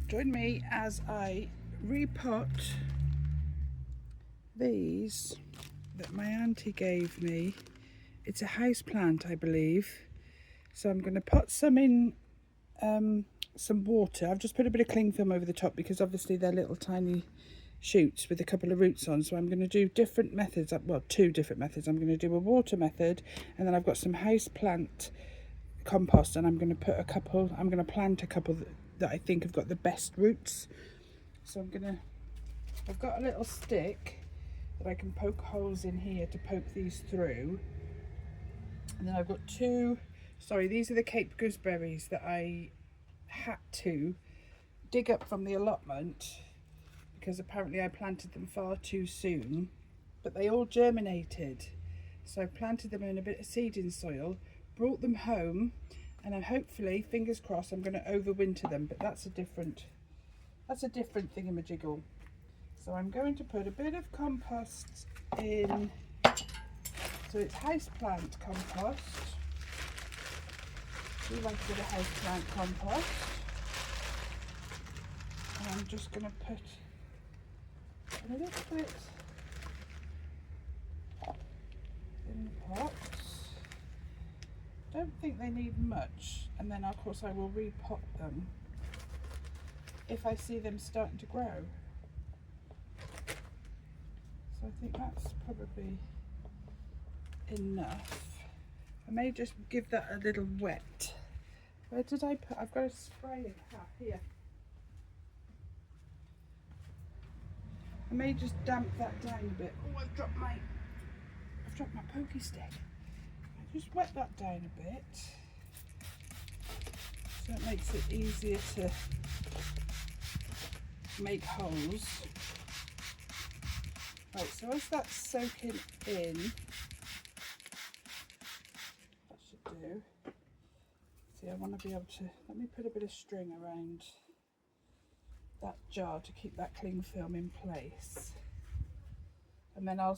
Join me as I repot these that my auntie gave me. It's a house plant, I believe. So I'm going to put some in some water. I've just put a bit of cling film over the top because obviously they're little tiny shoots with a couple of roots on. So I'm going to do different methods. Well, two different methods. I'm going to do a water method, and then I've got some house plant compost, and I'm going to put a couple. I'm going to plant a couple that I think have got the best roots. So I've got a little stick that I can poke holes in here to poke these through. And then I've got these are the Cape gooseberries that I had to dig up from the allotment because apparently I planted them far too soon, but they all germinated. So I planted them in a bit of seeding soil, brought them home, and then hopefully, fingers crossed, I'm going to overwinter them, but that's a different thingamajiggle. So I'm going to put a bit of compost in. So it's houseplant compost. We like a bit of houseplant compost. And I'm just going to put a little bit in the pots. Don't think they need much. And then of course I will repot them if I see them starting to grow. So I think that's probably enough. I may just give that a little wet. Where did I put? I've got a spraying hat here. I may just damp that down a bit. Oh, I've dropped my pokey stick. I just wet that down a bit, so it makes it easier to make holes. Right, so as that's soaking in, that should do. See, I want to be able to, let me put a bit of string around that jar to keep that cling film in place. And then I'll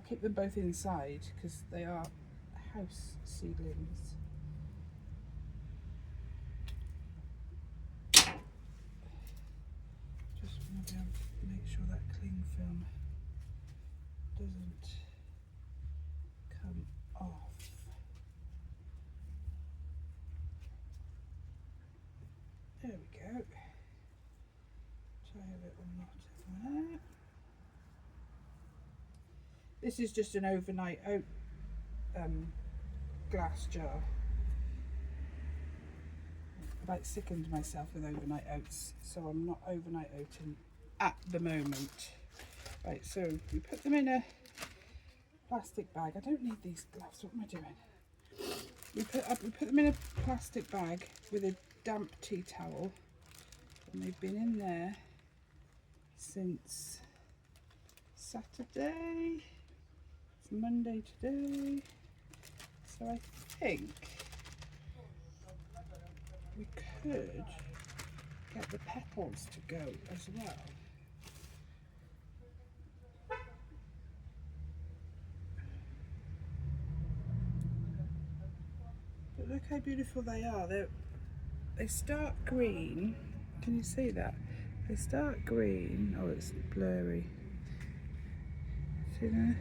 keep them both inside because they are house seedlings. Just want to be able to make sure that cling film doesn't come off. There we go. Try a little knot in there. This is just an overnight oat glass jar. I've about sickened myself with overnight oats, so I'm not overnight oating at the moment. Right, so we put them in a plastic bag. I don't need these gloves, what am I doing? We put them in a plastic bag with a damp tea towel, and they've been in there since Saturday. It's Monday today, so I think we could get the petals to go as well. But look how beautiful they are. They start green. Can you see that? They start green. Oh, it's blurry. See there?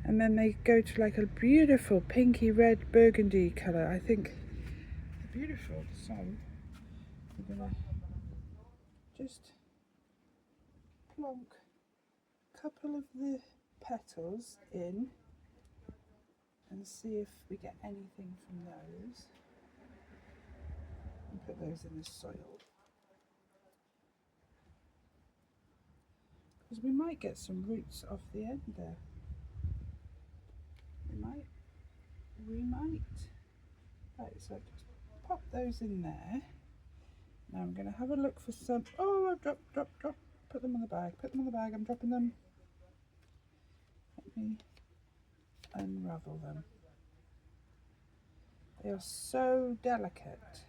And then they go to like a beautiful pinky red burgundy colour. I think they're beautiful. So we're gonna just plonk a couple of the petals in and see if we get anything from those. And put those in the soil. Because we might get some roots off the end there. We might. Right, so just pop those in there. Now I'm going to have a look for some. Oh, I've dropped. Put them on the bag. I'm dropping them. Let me unravel them. They are so delicate.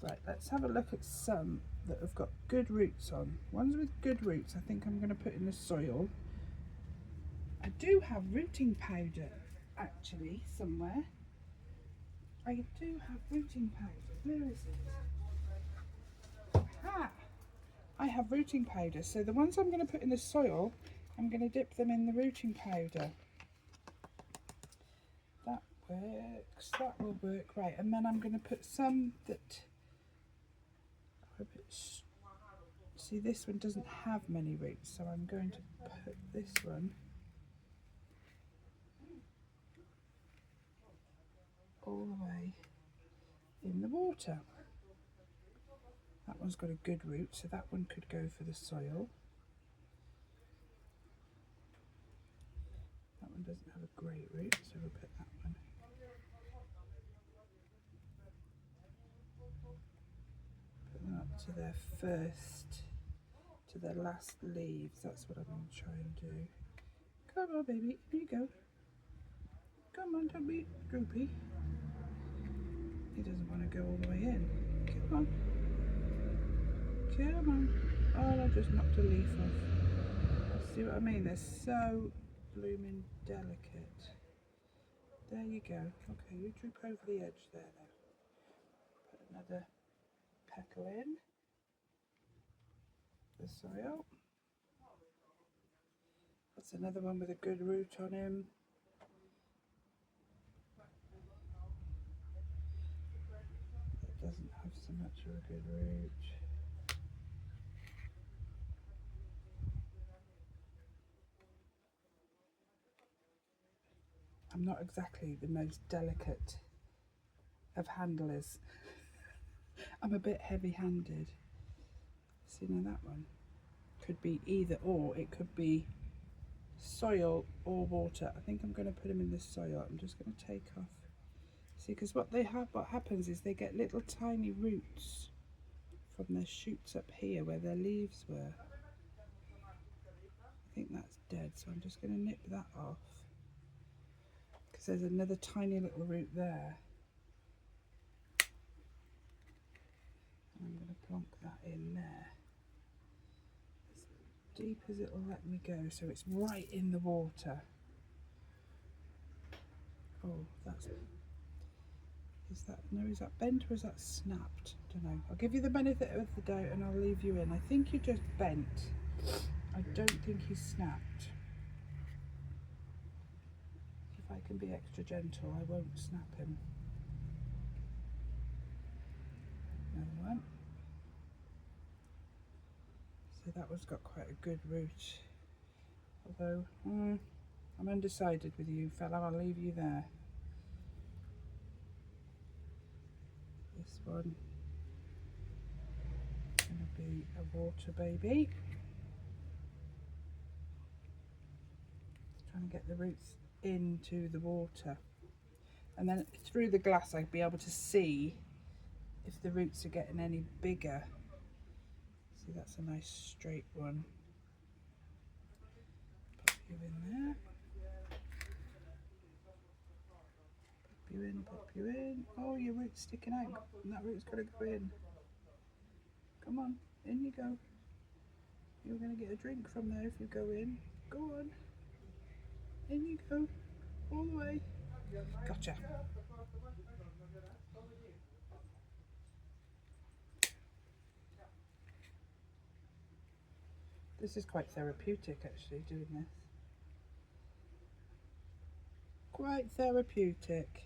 Right, let's have a look at some that have got good roots on. Ones with good roots I think I'm going to put in the soil. I do have rooting powder actually somewhere. I do have rooting powder. Where is it? Ah! I have rooting powder. So the ones I'm going to put in the soil, I'm going to dip them in the rooting powder. That works. That will work, right. And then I'm going to put some that are a bit... See, this one doesn't have many roots, so I'm going to put this one all the way in the water. That one's got a good root, so that one could go for the soil. That one doesn't have a great root, so we'll put that one. Put them up to their first, to their last leaves. That's what I'm going to try and do. Come on, baby, here you go. Come on, don't be droopy. He doesn't want to go all the way in. Come on. Come on. Oh, I just knocked a leaf off. See what I mean? They're so blooming delicate. There you go. Okay, you droop over the edge there then. Put another petal in the soil. That's another one with a good root on him. That doesn't have so much of a good root. I'm not exactly the most delicate of handlers. I'm a bit heavy-handed. See, now that one could be either or. It could be soil or water. I think I'm going to put them in the soil. I'm just going to take off. See, because what happens is they get little tiny roots from their shoots up here where their leaves were. I think that's dead, so I'm just going to nip that off. Because there's another tiny little root there. I'm going to plonk that in there. As deep as it'll let me go, so it's right in the water. Oh, that's... Is that bent or is that snapped? I don't know. I'll give you the benefit of the doubt and I'll leave you in. I think you just bent. I don't think he's snapped. If I can be extra gentle, I won't snap him. Another one. See, that one's got quite a good root. Although, I'm undecided with you, fella. I'll leave you there. This one is going to be a water baby. Just trying to get the roots into the water. And then through the glass I'd be able to see if the roots are getting any bigger. See, that's a nice straight one. Pop you in there. Pop you in. Oh, your root's sticking out. And that root's got to go in. Come on, in you go. You're going to get a drink from there if you go in. Go on. In you go. All the way. Gotcha. This is quite therapeutic actually, doing this. Quite therapeutic.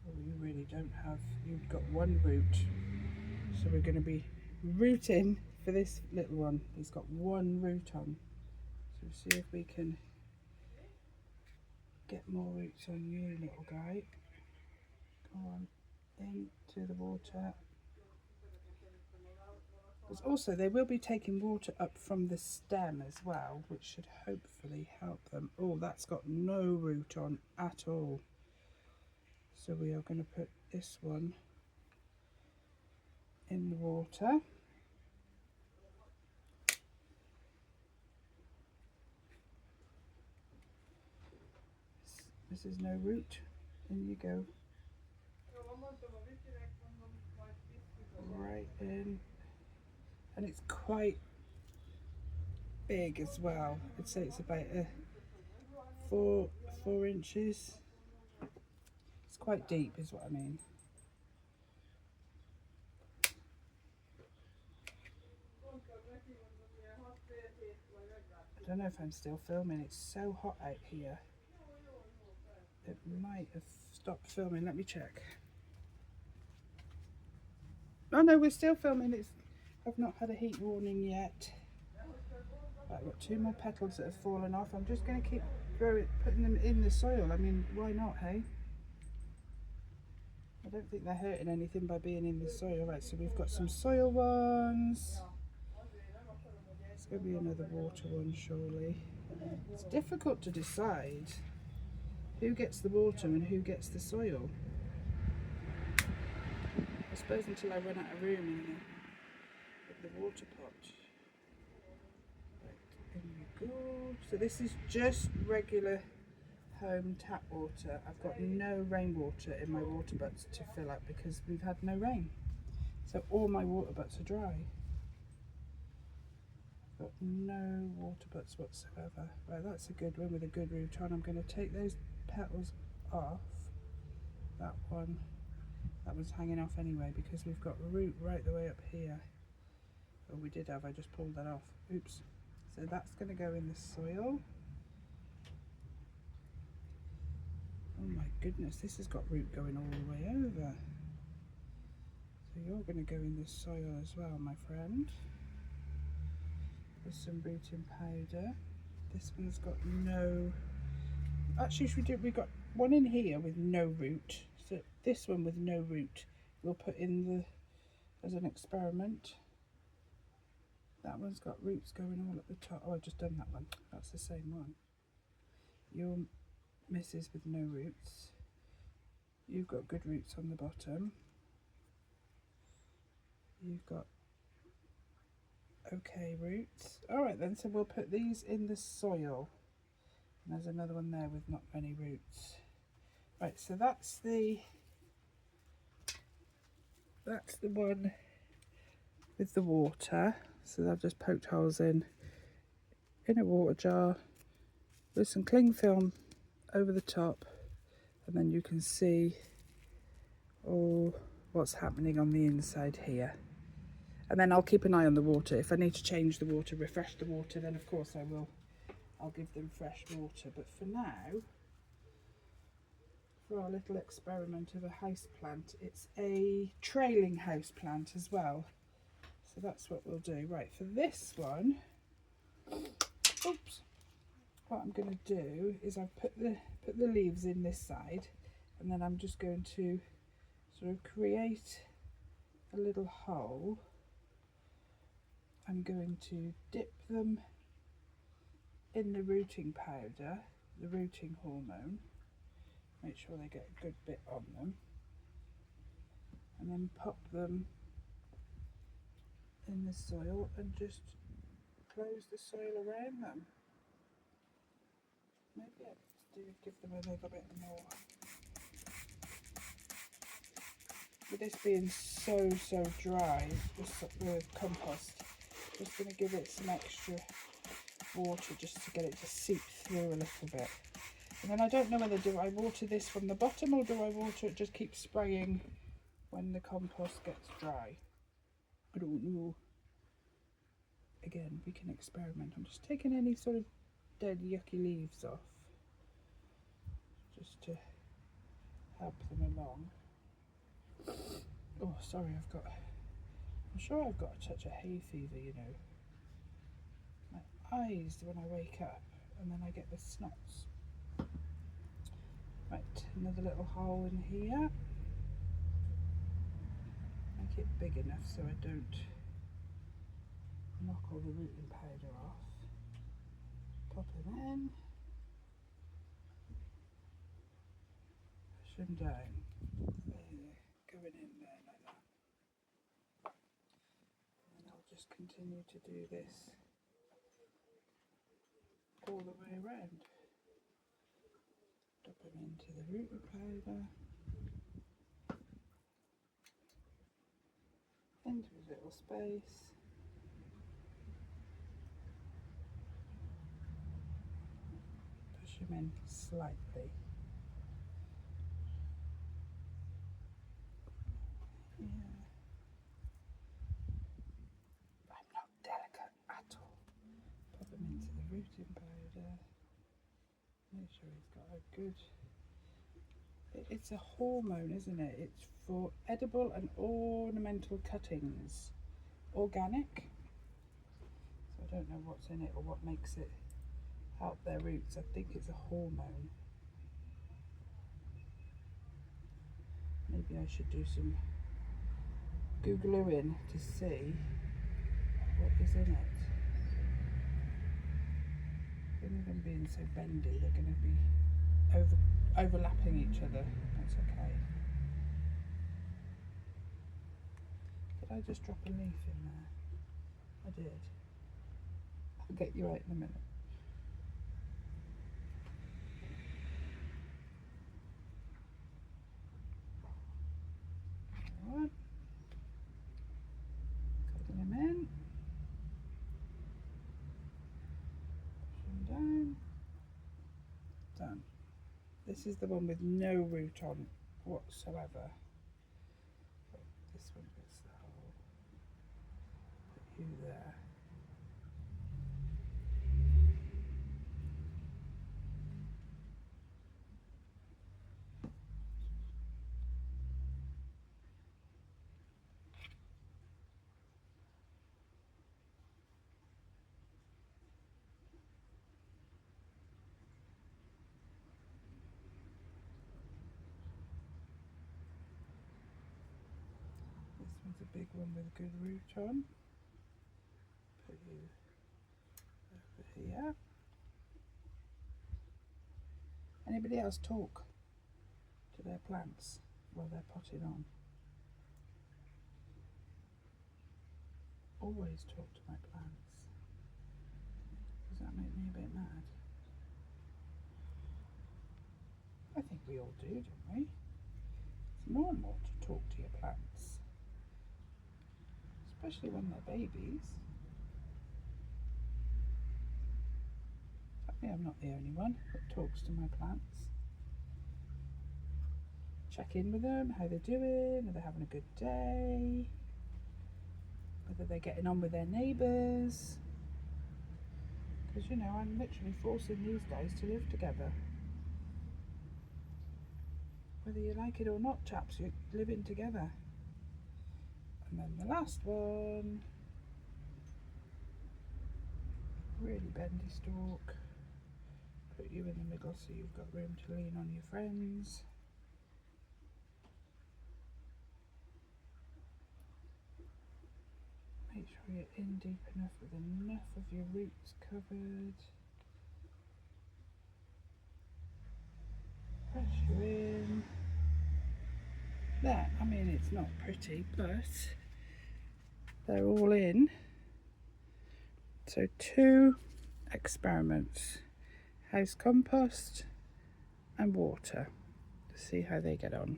Oh, you really don't have, you've got one root. So we're going to be rooting for this little one. He's got one root on. So we'll see if we can get more roots on you, little guy. Go on, into the water. But also they will be taking water up from the stem as well, which should hopefully help them. Oh, that's got no root on at all. So we are going to put this one in the water. This is no root. In you go. Right in. And it's quite big as well. I'd say it's about 4 inches. quite deep is what I mean. I don't know if I'm still filming. It's so hot out here. It might have stopped filming. Let me check. Oh no, we're still filming. I've not had a heat warning yet. Right, I've got 2 more petals that have fallen off. I'm just going to keep putting them in the soil. I mean, why not, hey? I don't think they're hurting anything by being in the soil. Right, so we've got some soil ones. It's going to be another water one, surely. It's difficult to decide who gets the water and who gets the soil. I suppose until I run out of room in the water pot. Right, in we go. So this is just regular home tap water. I've got no rainwater in my water butts to fill up because we've had no rain. So all my water butts are dry. Got no water butts whatsoever. Right, that's a good one with a good root on. I'm going to take those petals off. That one's hanging off anyway because we've got root right the way up here. Oh, we did have, I just pulled that off. Oops. So that's going to go in the soil. Oh my goodness, this has got root going all the way over. So you're going to go in the soil as well, my friend. With some rooting powder. This one's got no... Actually, we got one in here with no root. So this one with no root, we'll put in as an experiment. That one's got roots going all at the top. Oh, I've just done that one. That's the same one. Your missus with no roots. You've got good roots on the bottom. You've got okay roots. All right then, so we'll put these in the soil. And there's another one there with not many roots. Right, so that's the one with the water. So I've just poked holes in a water jar with some cling film over the top, and then you can see all what's happening on the inside here. And then I'll keep an eye on the water. If I need to change the water, refresh the water, then of course I will. I'll give them fresh water. But for now, for our little experiment of a house plant, it's a trailing house plant as well. So that's what we'll do. Right, for this one, oops, what I'm going to do is I've put the leaves in this side, and then I'm just going to sort of create a little hole. I'm going to dip them in the rooting powder, the rooting hormone, make sure they get a good bit on them, and then pop them in the soil and just close the soil around them. Maybe I do give them a little bit more. With this being so dry, the compost, just going to give it some extra water just to get it to seep through a little bit. And then I don't know whether do I water this from the bottom or do I water it, just keep spraying when the compost gets dry. I don't know. Again, we can experiment. I'm just taking any sort of dead yucky leaves off just to help them along. Oh, sorry, I'm sure I've got a touch of hay fever, you know. My eyes when I wake up, and then I get the snots. Right, another little hole in here. Make it big enough so I don't knock all the rooting powder off. Pop them in. Push them down. There, going in there like that. And I'll just continue to do this all the way around. Drop them into the rooting powder. Into a little space. Push them in slightly. rooting powder. Make sure he's got a good... It's a hormone, isn't it? It's for edible and ornamental cuttings. Organic. So I don't know what's in it or what makes it help their roots. I think it's a hormone. Maybe I should do some Googling to see what is in it. With them being so bendy, they're going to be overlapping each other. That's okay. Did I just drop a leaf in there? I did. I'll get you out in a minute. Alright. Cutting them in. Push them down. Done. This is the one with no root on whatsoever. But this one gets the hole. Put you there. This one's a big one with a good root on. Put you over here. Anybody else talk to their plants while they're potting on? Always talk to my plants. Does that make me a bit mad? I think we all do, don't we? It's normal to talk to your plants, especially when they're babies. I'm not the only one that talks to my plants. Check in with them, how they're doing, are they having a good day, whether they're getting on with their neighbours. Because, you know, I'm literally forcing these guys to live together. Whether you like it or not, chaps, you're living together. And then the last one, really bendy stalk. Put you in the middle so you've got room to lean on your friends. Make sure you're in deep enough with enough of your roots covered. Press you in. There, I mean, it's not pretty, but they're all in. So 2 experiments. House compost and water to see how they get on.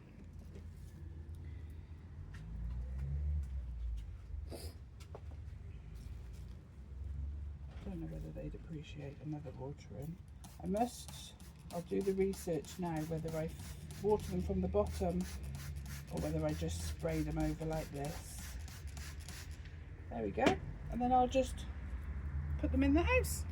I don't know whether they'd appreciate another watering. I'll do the research now whether I water them from the bottom or whether I just spray them over like this. There we go. And then I'll just put them in the house.